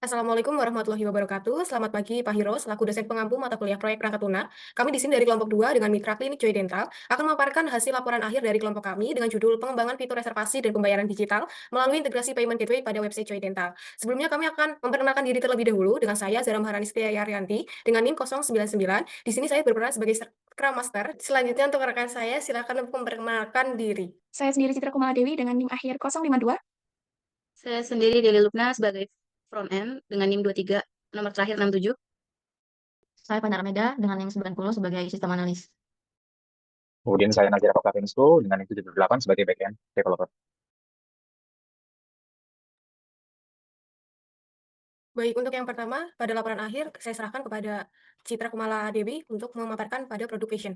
Assalamualaikum warahmatullahi wabarakatuh. Selamat pagi, Pak Hiro, selaku dosen pengampu mata kuliah proyek Rangka Tuna. Kami di sini dari kelompok 2 dengan mitra klinik Joy Dental akan memaparkan hasil laporan akhir dari kelompok kami dengan judul pengembangan fitur reservasi dan pembayaran digital melalui integrasi payment gateway pada website Joy Dental. Sebelumnya kami akan memperkenalkan diri terlebih dahulu dengan saya Zara Maharani Setiaryanti dengan NIM 099. Di sini saya berperan sebagai Scrum Master. Selanjutnya untuk rekan saya silakan memperkenalkan diri. Saya sendiri Citra Kumala Dewi dengan NIM akhir 052. Saya sendiri Deli Lubna sebagai front end dengan NIM 23, nomor terakhir 67. Saya Pandar Meda dengan NIM 90 sebagai sistem analis. Kemudian saya Nazira Koplavensku dengan NIM 78 sebagai backend developer. Baik, untuk yang pertama, pada laporan akhir, saya serahkan kepada Citra Kumala Dewi untuk memaparkan pada produk vision.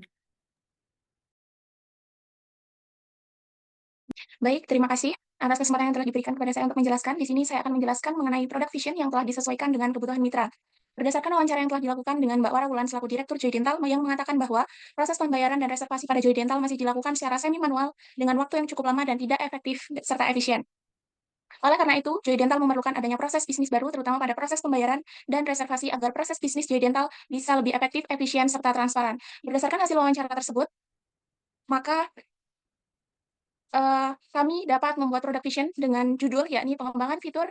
Baik, terima kasih atas kesempatan yang telah diberikan kepada saya untuk menjelaskan. Di sini saya akan menjelaskan mengenai produk vision yang telah disesuaikan dengan kebutuhan mitra. Berdasarkan wawancara yang telah dilakukan dengan Mbak Wara Wulan selaku Direktur Joy Dental, yang mengatakan bahwa proses pembayaran dan reservasi pada Joy Dental masih dilakukan secara semi-manual dengan waktu yang cukup lama dan tidak efektif serta efisien. Oleh karena itu, Joy Dental memerlukan adanya proses bisnis baru, terutama pada proses pembayaran dan reservasi agar proses bisnis Joy Dental bisa lebih efektif, efisien, serta transparan. Berdasarkan hasil wawancara tersebut, maka kami dapat membuat product vision dengan judul yakni pengembangan fitur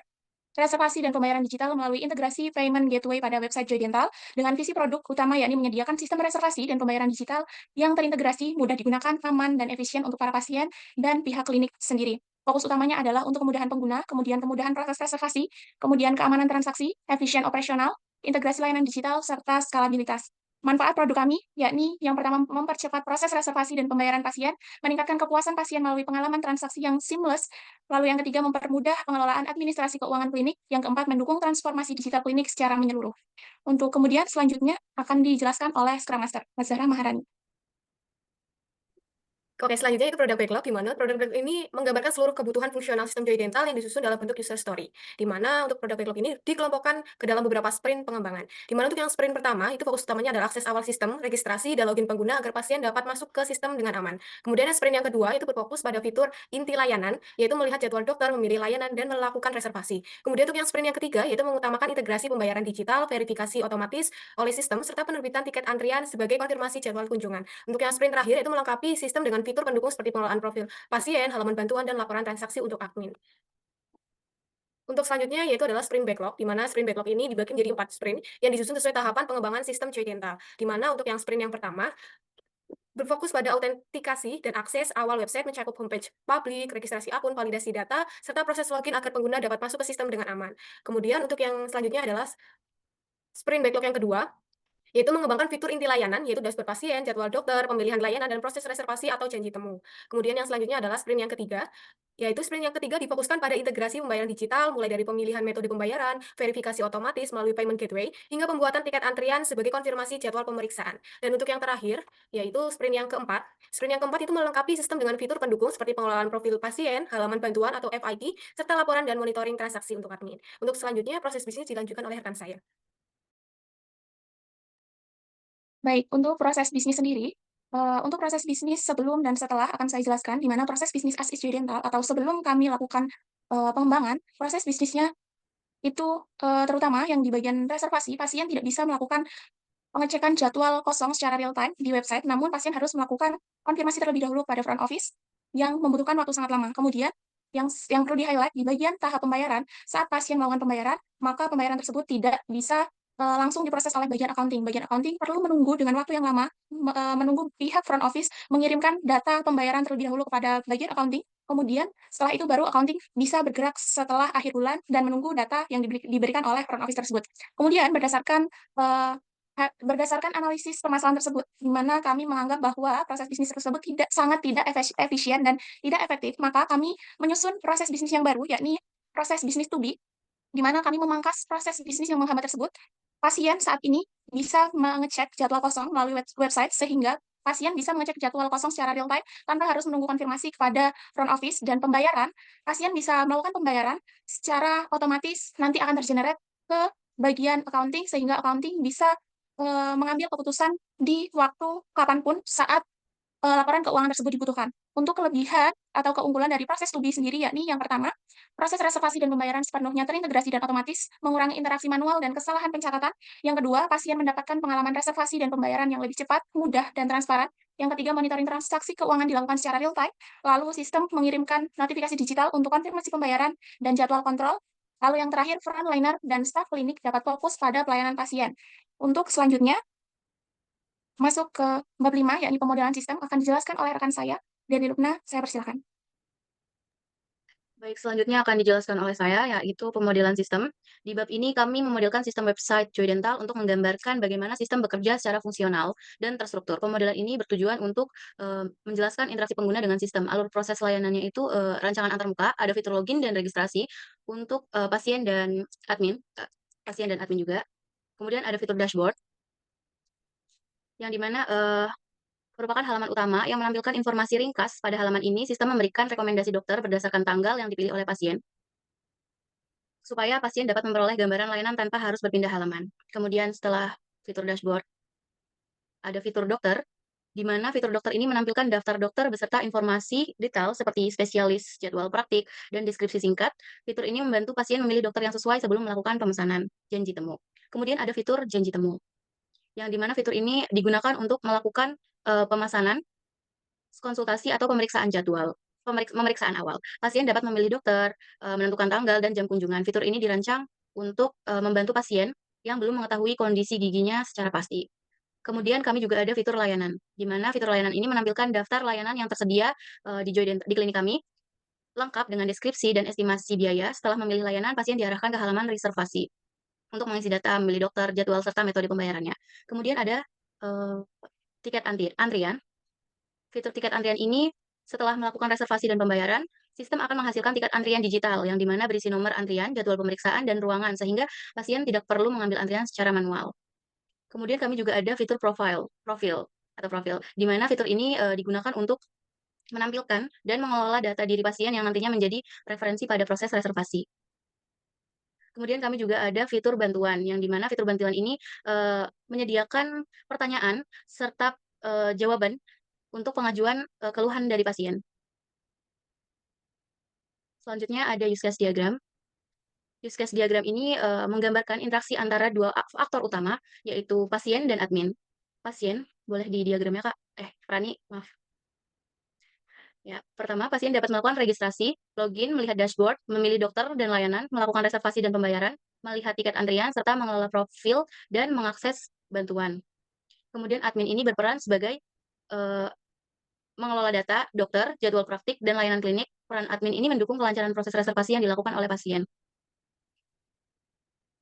reservasi dan pembayaran digital melalui integrasi payment gateway pada website Joy Dental dengan visi produk utama yakni menyediakan sistem reservasi dan pembayaran digital yang terintegrasi, mudah digunakan, aman, dan efisien untuk para pasien dan pihak klinik sendiri. Fokus utamanya adalah untuk kemudahan pengguna, kemudian kemudahan proses reservasi, kemudian keamanan transaksi, efisien operasional, integrasi layanan digital, serta skalabilitas. Manfaat produk kami, yakni yang pertama mempercepat proses reservasi dan pembayaran pasien, meningkatkan kepuasan pasien melalui pengalaman transaksi yang seamless, lalu yang ketiga mempermudah pengelolaan administrasi keuangan klinik, yang keempat mendukung transformasi digital klinik secara menyeluruh. Untuk kemudian selanjutnya akan dijelaskan oleh Scrum Master, Mas Zahra Maharani. Oke, selanjutnya itu produk backlog, di mana produk backlog ini menggambarkan seluruh kebutuhan fungsional sistem Joy Dental yang disusun dalam bentuk user story. Di mana untuk produk backlog ini dikelompokkan ke dalam beberapa sprint pengembangan. Di mana untuk yang sprint pertama, itu fokus utamanya adalah akses awal sistem, registrasi, dan login pengguna agar pasien dapat masuk ke sistem dengan aman. Kemudian sprint yang kedua, itu berfokus pada fitur inti layanan, yaitu melihat jadwal dokter, memilih layanan, dan melakukan reservasi. Kemudian untuk yang sprint yang ketiga, yaitu mengutamakan integrasi pembayaran digital, verifikasi otomatis oleh sistem, serta penerbitan tiket antrian sebagai konfirmasi jadwal kunjungan. Untuk yang sprint terakhir, itu melengkapi sistem dengan fitur pendukung seperti pengelolaan profil pasien, halaman bantuan, dan laporan transaksi untuk admin. Untuk selanjutnya yaitu adalah sprint backlog, di mana sprint backlog ini dibagi menjadi 4 sprint yang disusun sesuai tahapan pengembangan sistem Joy Dental. Di mana untuk yang sprint yang pertama berfokus pada autentikasi dan akses awal website mencakup homepage publik, registrasi akun, validasi data, serta proses login agar pengguna dapat masuk ke sistem dengan aman. Kemudian untuk yang selanjutnya adalah sprint backlog yang kedua, yaitu mengembangkan fitur inti layanan, yaitu dashboard pasien, jadwal dokter, pemilihan layanan, dan proses reservasi atau janji temu. Kemudian yang selanjutnya adalah sprint yang ketiga, yaitu sprint yang ketiga difokuskan pada integrasi pembayaran digital, mulai dari pemilihan metode pembayaran, verifikasi otomatis melalui payment gateway, hingga pembuatan tiket antrian sebagai konfirmasi jadwal pemeriksaan. Dan untuk yang terakhir, yaitu sprint yang keempat. Sprint yang keempat itu melengkapi sistem dengan fitur pendukung seperti pengelolaan profil pasien, halaman bantuan atau FIP, serta laporan dan monitoring transaksi untuk admin. Untuk selanjutnya, proses bisnis dilanjutkan oleh rekan saya. Baik, untuk proses bisnis sendiri, untuk proses bisnis sebelum dan setelah akan saya jelaskan, di mana proses bisnis as is Joy Dental atau sebelum kami lakukan pengembangan, proses bisnisnya itu terutama yang di bagian reservasi, pasien tidak bisa melakukan pengecekan jadwal kosong secara real time di website, namun pasien harus melakukan konfirmasi terlebih dahulu pada front office yang membutuhkan waktu sangat lama. Kemudian yang perlu di-highlight di bagian tahap pembayaran, saat pasien melakukan pembayaran, maka pembayaran tersebut tidak bisa langsung diproses oleh bagian accounting. Bagian accounting perlu menunggu dengan waktu yang lama, menunggu pihak front office mengirimkan data pembayaran terlebih dahulu kepada bagian accounting. Kemudian setelah itu baru accounting bisa bergerak setelah akhir bulan dan menunggu data yang diberikan oleh front office tersebut. Kemudian berdasarkan analisis permasalahan tersebut, di mana kami menganggap bahwa proses bisnis tersebut sangat tidak efisien dan tidak efektif, maka kami menyusun proses bisnis yang baru, yakni proses bisnis to be, di mana kami memangkas proses bisnis yang menghambat tersebut. Pasien saat ini bisa mengecek jadwal kosong melalui website, sehingga pasien bisa mengecek jadwal kosong secara real time tanpa harus menunggu konfirmasi kepada front office, dan pembayaran, pasien bisa melakukan pembayaran secara otomatis nanti akan tergenerate ke bagian accounting, sehingga accounting bisa mengambil keputusan di waktu kapanpun saat laporan keuangan tersebut dibutuhkan. Untuk kelebihan atau keunggulan dari proses to be sendiri, yakni yang pertama, proses reservasi dan pembayaran sepenuhnya terintegrasi dan otomatis, mengurangi interaksi manual dan kesalahan pencatatan. Yang kedua, pasien mendapatkan pengalaman reservasi dan pembayaran yang lebih cepat, mudah, dan transparan. Yang ketiga, monitoring transaksi keuangan dilakukan secara real time. Lalu, sistem mengirimkan notifikasi digital untuk konfirmasi pembayaran dan jadwal kontrol. Lalu yang terakhir, frontliner dan staf klinik dapat fokus pada pelayanan pasien. Untuk selanjutnya, masuk ke bab 5, yakni pemodelan sistem, akan dijelaskan oleh rekan saya, Deli Lubna. Saya persilakan. Baik, selanjutnya akan dijelaskan oleh saya, yaitu pemodelan sistem. Di bab ini kami memodelkan sistem website Joy Dental untuk menggambarkan bagaimana sistem bekerja secara fungsional dan terstruktur. Pemodelan ini bertujuan untuk menjelaskan interaksi pengguna dengan sistem. Alur proses layanannya itu rancangan antarmuka, ada fitur login dan registrasi untuk pasien dan admin juga. Kemudian ada fitur dashboard, yang dimana merupakan halaman utama yang menampilkan informasi ringkas. Pada halaman ini, sistem memberikan rekomendasi dokter berdasarkan tanggal yang dipilih oleh pasien, supaya pasien dapat memperoleh gambaran layanan tanpa harus berpindah halaman. Kemudian setelah fitur dashboard, ada fitur dokter, di mana fitur dokter ini menampilkan daftar dokter beserta informasi detail seperti spesialis, jadwal praktik, dan deskripsi singkat. Fitur ini membantu pasien memilih dokter yang sesuai sebelum melakukan pemesanan janji temu. Kemudian ada fitur janji temu, yang dimana fitur ini digunakan untuk melakukan pemesanan, konsultasi, atau pemeriksaan jadwal. Pemeriksaan awal. Pasien dapat memilih dokter, menentukan tanggal dan jam kunjungan. Fitur ini dirancang untuk membantu pasien yang belum mengetahui kondisi giginya secara pasti. Kemudian kami juga ada fitur layanan, di mana fitur layanan ini menampilkan daftar layanan yang tersedia di klinik kami, lengkap dengan deskripsi dan estimasi biaya. Setelah memilih layanan, pasien diarahkan ke halaman reservasi untuk mengisi data, memilih dokter, jadwal, serta metode pembayarannya. Kemudian ada tiket antrian. Fitur tiket antrian ini, setelah melakukan reservasi dan pembayaran, sistem akan menghasilkan tiket antrian digital yang dimana berisi nomor antrian, jadwal pemeriksaan, dan ruangan, sehingga pasien tidak perlu mengambil antrian secara manual. Kemudian kami juga ada fitur profil, di mana fitur ini digunakan untuk menampilkan dan mengelola data diri pasien yang nantinya menjadi referensi pada proses reservasi. Kemudian kami juga ada fitur bantuan, yang dimana fitur bantuan ini menyediakan pertanyaan serta jawaban untuk pengajuan keluhan dari pasien. Selanjutnya ada use case diagram. Use case diagram ini menggambarkan interaksi antara dua aktor utama, yaitu pasien dan admin. Pasien, boleh di diagramnya, Kak? Rani, maaf. Ya, pertama, pasien dapat melakukan registrasi, login, melihat dashboard, memilih dokter dan layanan, melakukan reservasi dan pembayaran, melihat tiket antrian, serta mengelola profil dan mengakses bantuan. Kemudian admin ini berperan sebagai mengelola data, dokter, jadwal praktik, dan layanan klinik. Peran admin ini mendukung kelancaran proses reservasi yang dilakukan oleh pasien.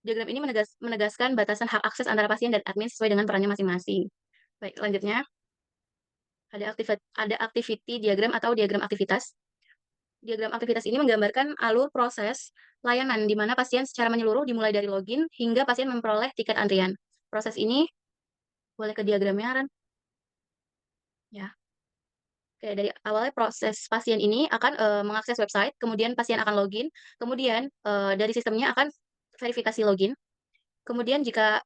Diagram ini menegaskan batasan hak akses antara pasien dan admin sesuai dengan perannya masing-masing. Baik, selanjutnya ada activity diagram atau diagram aktivitas. Diagram aktivitas ini menggambarkan alur proses layanan di mana pasien secara menyeluruh dimulai dari login hingga pasien memperoleh tiket antrian. Proses ini, boleh ke diagramnya, Ran? Ya. Oke, dari awalnya proses pasien ini akan mengakses website, kemudian pasien akan login, kemudian dari sistemnya akan verifikasi login. Kemudian jika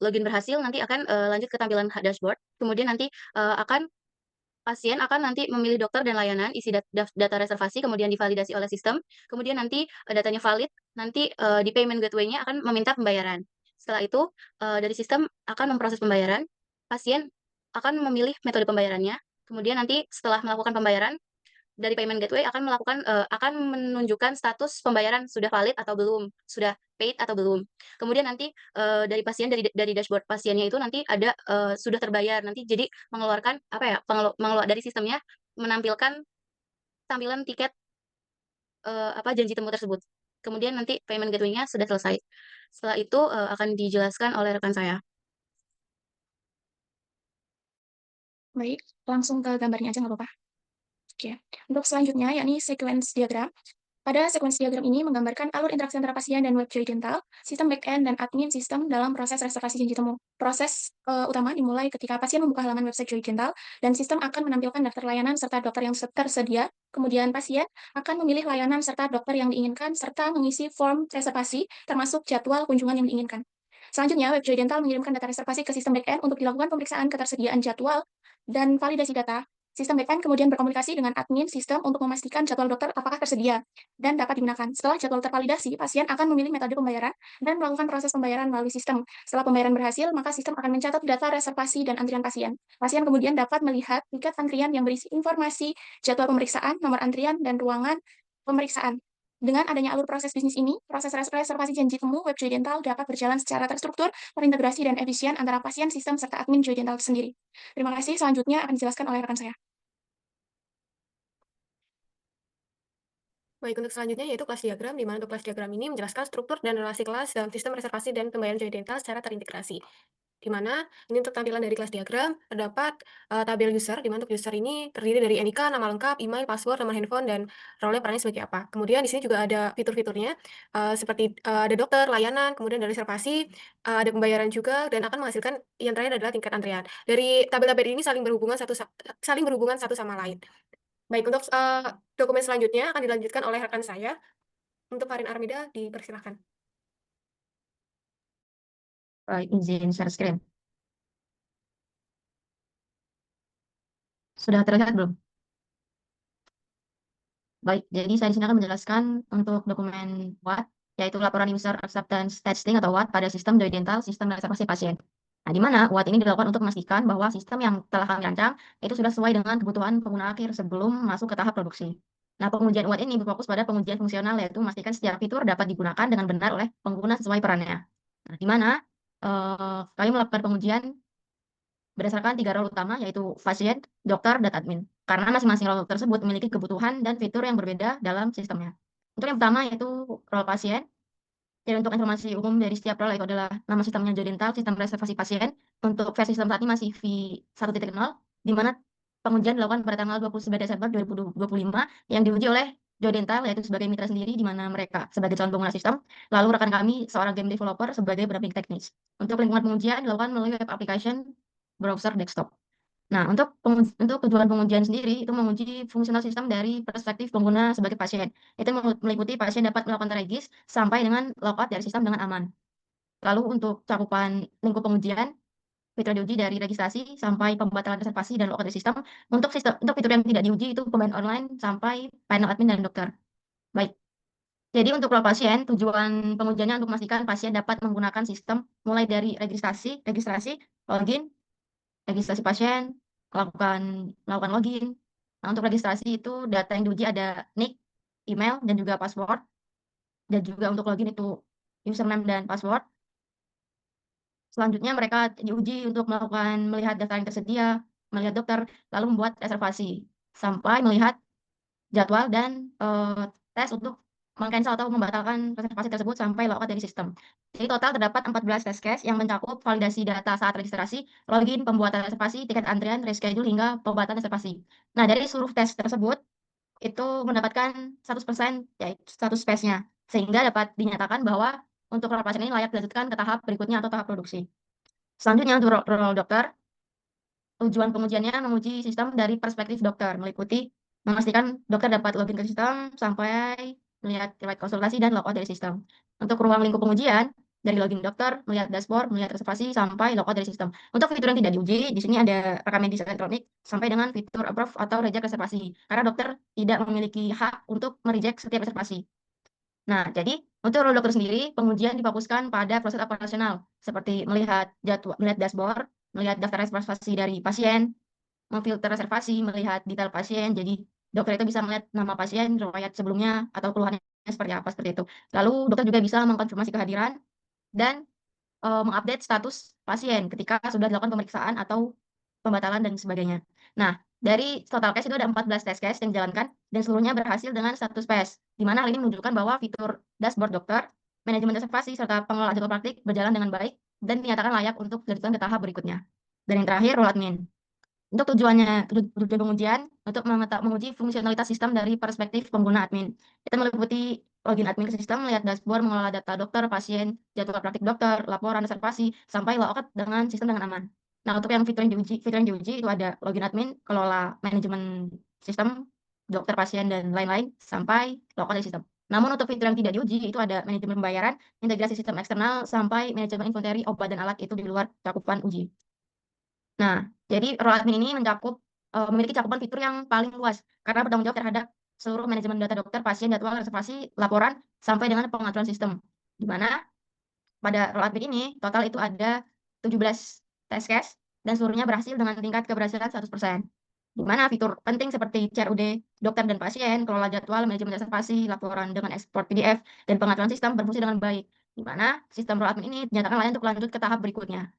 login berhasil, nanti akan lanjut ke tampilan dashboard. Kemudian nanti pasien akan nanti memilih dokter dan layanan, isi data reservasi, kemudian divalidasi oleh sistem. Kemudian nanti datanya valid, nanti di payment gateway-nya akan meminta pembayaran. Setelah itu, dari sistem akan memproses pembayaran. Pasien akan memilih metode pembayarannya. Kemudian nanti setelah melakukan pembayaran, dari payment gateway akan menunjukkan status pembayaran sudah valid atau belum, sudah paid atau belum. Kemudian nanti dari dashboard pasiennya itu nanti ada sudah terbayar, nanti jadi mengeluarkan dari sistemnya menampilkan tampilan tiket janji temu tersebut. Kemudian nanti payment gateway-nya sudah selesai. Setelah itu akan dijelaskan oleh rekan saya. Baik, langsung ke gambarnya aja nggak apa-apa. Oke, untuk selanjutnya yakni sequence diagram. Pada sequence diagram ini menggambarkan alur interaksi antara pasien dan web Joy Dental, sistem back-end dan admin sistem dalam proses reservasi janji temu. Proses utama dimulai ketika pasien membuka halaman website Joy Dental dan sistem akan menampilkan daftar layanan serta dokter yang tersedia. Kemudian pasien akan memilih layanan serta dokter yang diinginkan serta mengisi form reservasi termasuk jadwal kunjungan yang diinginkan. Selanjutnya, web Joy Dental mengirimkan data reservasi ke sistem back-end untuk dilakukan pemeriksaan ketersediaan jadwal dan validasi data. Sistem backend kemudian berkomunikasi dengan admin sistem untuk memastikan jadwal dokter apakah tersedia dan dapat digunakan. Setelah jadwal tervalidasi, pasien akan memilih metode pembayaran dan melakukan proses pembayaran melalui sistem. Setelah pembayaran berhasil, maka sistem akan mencatat data reservasi dan antrian pasien. Pasien kemudian dapat melihat tiket antrian yang berisi informasi, jadwal pemeriksaan, nomor antrian, dan ruangan pemeriksaan. Dengan adanya alur proses bisnis ini, proses reservasi janji temu web Joy Dental dapat berjalan secara terstruktur, terintegrasi, dan efisien antara pasien, sistem, serta admin Joy Dental sendiri. Terima kasih. Selanjutnya akan dijelaskan oleh rekan saya. Baik, untuk selanjutnya yaitu kelas diagram, di mana untuk kelas diagram ini menjelaskan struktur dan relasi kelas dalam sistem reservasi dan pembayaran Joy Dental secara terintegrasi. Di mana ini untuk tampilan dari kelas diagram terdapat tabel user, di mana untuk user ini terdiri dari NIK, nama lengkap, email, password, nomor handphone, dan role perannya sebagai apa. Kemudian di sini juga ada fitur-fiturnya seperti ada dokter, layanan, kemudian dari reservasi, ada pembayaran juga, dan akan menghasilkan yang terakhir adalah tingkat antrian. Dari tabel-tabel ini saling berhubungan satu sama lain. Baik, untuk dokumen selanjutnya akan dilanjutkan oleh rekan saya. Untuk Farin Armida, dipersilahkan. Baik, izin share screen. Sudah terlihat belum? Baik, jadi saya di sini akan menjelaskan untuk dokumen WAT, yaitu laporan user acceptance testing atau WAT pada sistem Joy Dental, sistem reservasi pasien. Nah, di mana WAT ini dilakukan untuk memastikan bahwa sistem yang telah kami rancang itu sudah sesuai dengan kebutuhan pengguna akhir sebelum masuk ke tahap produksi. Nah, pengujian WAT ini berfokus pada pengujian fungsional, yaitu memastikan setiap fitur dapat digunakan dengan benar oleh pengguna sesuai perannya. Nah, di mana kami melakukan pengujian berdasarkan 3 role utama, yaitu pasien, dokter, dan admin. Karena masing-masing role tersebut memiliki kebutuhan dan fitur yang berbeda dalam sistemnya. Untuk yang pertama yaitu role pasien. Jadi untuk informasi umum dari setiap role itu adalah nama sistemnya Joy Dental, sistem reservasi pasien. Untuk versi sistem saat ini masih V1.0, di mana pengujian dilakukan pada tanggal 29 Desember 2025 yang diuji oleh Joy Dental, yaitu sebagai mitra sendiri, di mana mereka sebagai calon pengguna sistem, lalu rekan kami seorang game developer sebagai pendamping teknis. Untuk lingkungan pengujian dilakukan melalui web application browser desktop. Nah, untuk tujuan pengujian sendiri itu menguji fungsional sistem dari perspektif pengguna sebagai pasien. Itu meliputi pasien dapat melakukan regis sampai dengan logout dari sistem dengan aman. Lalu untuk cakupan lingkup pengujian, fitur diuji dari registrasi sampai pembatalan reservasi dan logout dari sistem. Untuk fitur yang tidak diuji itu pembayaran online sampai panel admin dan dokter. Baik. Jadi untuk role pasien, tujuan pengujiannya untuk memastikan pasien dapat menggunakan sistem mulai dari registrasi, login, registrasi pasien, melakukan login. Nah, untuk registrasi itu data yang diuji ada NIK, email, dan juga password. Dan juga untuk login itu username dan password. Selanjutnya mereka diuji untuk melihat data yang tersedia, melihat dokter, lalu membuat reservasi, sampai melihat jadwal dan tes untuk meng-cancel atau membatalkan reservasi tersebut sampai logout dari sistem. Jadi total terdapat 14 test case yang mencakup validasi data saat registrasi, login, pembuatan reservasi, tiket antrian, reschedule, hingga pembatalan reservasi. Nah, dari seluruh tes tersebut, itu mendapatkan 100% yaitu status space-nya, sehingga dapat dinyatakan bahwa untuk role pasien ini layak dilanjutkan ke tahap berikutnya atau tahap produksi. Selanjutnya untuk role dokter, tujuan pengujiannya menguji sistem dari perspektif dokter, meliputi memastikan dokter dapat login ke sistem sampai melihat riwayat konsultasi dan logout dari sistem. Untuk ruang lingkup pengujian, dari login dokter, melihat dashboard, melihat reservasi, sampai logout dari sistem. Untuk fitur yang tidak diuji, di sini ada rekam medis elektronik sampai dengan fitur approve atau reject reservasi. Karena dokter tidak memiliki hak untuk mereject setiap reservasi. Nah, jadi untuk role dokter sendiri, pengujian difokuskan pada proses operasional, seperti melihat jadwal, melihat dashboard, melihat daftar reservasi dari pasien, memfilter reservasi, melihat detail pasien. Jadi dokter itu bisa melihat nama pasien, riwayat sebelumnya, atau keluhannya seperti apa, seperti itu. Lalu dokter juga bisa mengkonfirmasi kehadiran dan mengupdate status pasien ketika sudah dilakukan pemeriksaan atau pembatalan dan sebagainya. Nah, dari total case itu ada 14 test case yang dijalankan dan seluruhnya berhasil dengan status pass, di mana hal ini menunjukkan bahwa fitur dashboard dokter, manajemen reservasi, serta pengelolaan jadwal praktik berjalan dengan baik dan dinyatakan layak untuk dilanjutkan ke tahap berikutnya. Dan yang terakhir, role admin. Untuk tujuan pengujian untuk menguji fungsionalitas sistem dari perspektif pengguna admin. Kita meliputi login admin ke sistem, melihat dashboard, mengelola data dokter, pasien, jadwal praktik dokter, laporan reservasi, sampai logout dengan sistem dengan aman. Nah, untuk fitur yang diuji itu ada login admin, kelola manajemen sistem, dokter, pasien, dan lain-lain, sampai logout dari sistem. Namun untuk fitur yang tidak diuji itu ada manajemen pembayaran, integrasi sistem eksternal, sampai manajemen inventory obat dan alat itu di luar cakupan uji. Nah, jadi role admin ini mencakup memiliki cakupan fitur yang paling luas karena bertanggung jawab terhadap seluruh manajemen data dokter, pasien, jadwal, reservasi, laporan, sampai dengan pengaturan sistem. Di mana pada roll admin ini total itu ada 17 test case dan seluruhnya berhasil dengan tingkat keberhasilan 100%. Di mana fitur penting seperti CRUD, dokter dan pasien, kelola jadwal, manajemen reservasi, laporan dengan ekspor PDF, dan pengaturan sistem berfungsi dengan baik. Di mana sistem roll admin ini dinyatakan layak untuk lanjut ke tahap berikutnya.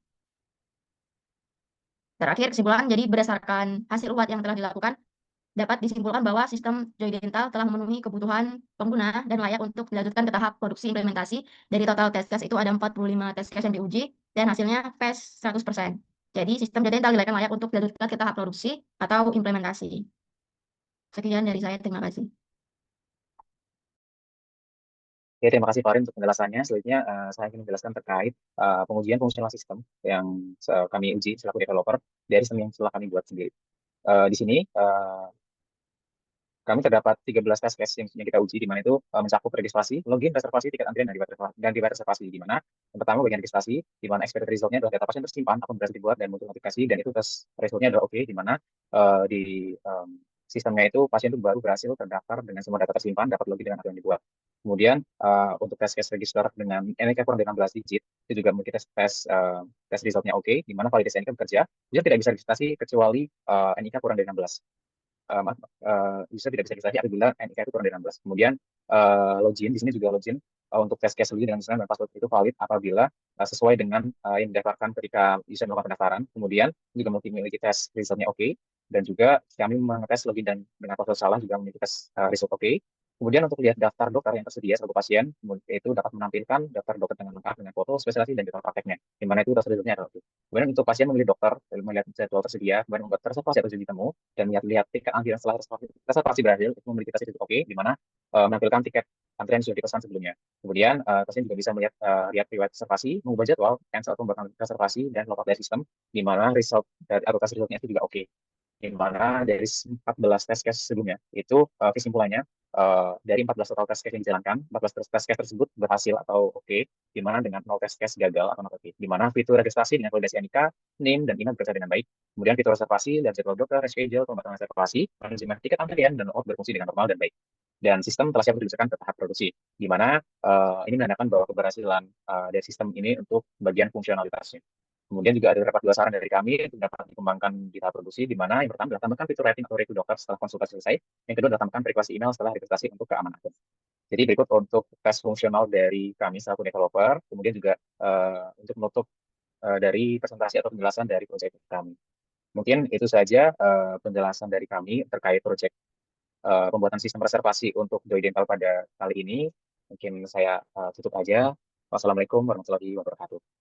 Terakhir, kesimpulan, jadi berdasarkan hasil UAT yang telah dilakukan, dapat disimpulkan bahwa sistem Joy Dental telah memenuhi kebutuhan pengguna dan layak untuk dilanjutkan ke tahap produksi implementasi. Dari total test case itu ada 45 test case yang diuji dan hasilnya PES 100%. Jadi sistem Joy Dental dilakukan layak untuk dilanjutkan ke tahap produksi atau implementasi. Sekian dari saya, terima kasih. Oke, terima kasih Farin untuk penjelasannya. Selanjutnya saya ingin menjelaskan terkait pengujian fungsional sistem yang kami uji selaku developer dari sistem yang telah kami buat sendiri. Di sini kami terdapat 13 test case yang kita uji, di mana itu mencakup registrasi, login, reservasi, tiket antrian, dan riwayat reservasi. Di mana yang pertama bagian registrasi, di mana expected resultnya adalah data pasien tersimpan, akun berhasil dibuat, dan muncul notifikasi, dan itu tes resultnya adalah oke, di mana di sistemnya itu pasien itu baru berhasil terdaftar dengan semua data tersimpan, dapat login dengan akun yang dibuat. Kemudian untuk tes case register dengan NIK kurang dari 16 digit, itu juga memiliki tes resultnya oke, di mana validasi NIK bekerja, user tidak bisa registrasi kecuali NIK kurang dari 16. User tidak bisa registrasi apabila NIK itu kurang dari 16. Kemudian login, di sini juga login untuk tes case login dengan username dan password itu valid apabila sesuai dengan yang didaftarkan ketika user melakukan pendaftaran. Kemudian juga memiliki tes resultnya oke, dan juga kami mengetes login dan dengan password salah juga memiliki tes result oke. Kemudian untuk lihat daftar dokter yang tersedia selaku pasien, itu dapat menampilkan daftar dokter dengan lengkap dengan foto, spesialisasi, dan jadwal prakteknya, di mana itu daftar resultnya adalah oke. Kemudian untuk pasien memilih dokter, melihat jadwal tersedia, kemudian membuat reservasi atau janji temu, dan lihat tiket antrian setelah reservasi berhasil, itu memiliki tes itu oke, di mana menampilkan tiket antrian sudah dipesan sebelumnya. Kemudian pasien juga bisa melihat lihat riwayat reservasi, mengubah jadwal, cancel atau membuat reservasi, dan logout dari sistem, di mana result atau tes resultnya itu juga oke. Di mana dari 14 test case sebelumnya, itu kesimpulannya dari 14 total test case yang dijalankan, 14 test case tersebut berhasil atau oke, di mana dengan 0 test case gagal atau not oke. Di mana fitur registrasi dengan validasi NIK, name, dan email bekerja dengan baik. Kemudian fitur reservasi dan jadwal dokter, reschedule, pembatalan reservasi, manajemen tiket antrian, dan logout berfungsi dengan normal dan baik. Dan sistem telah siap digunakan ke tahap produksi, di mana ini menandakan bahwa keberhasilan dari sistem ini untuk bagian fungsionalitasnya. Kemudian juga ada beberapa saran dari kami untuk dapat dikembangkan di tahap produksi, di mana yang pertama adalah tambahkan fitur rating atau review dokter setelah konsultasi selesai. Yang kedua adalah tambahkan privasi email setelah registrasi untuk keamanan akun. Jadi berikut untuk tes fungsional dari kami selaku developer, kemudian juga untuk menutup dari presentasi atau penjelasan dari proyek kami. Mungkin itu saja penjelasan dari kami terkait proyek pembuatan sistem reservasi untuk Joy Dental pada kali ini. Mungkin saya tutup aja. Wassalamualaikum warahmatullahi wabarakatuh.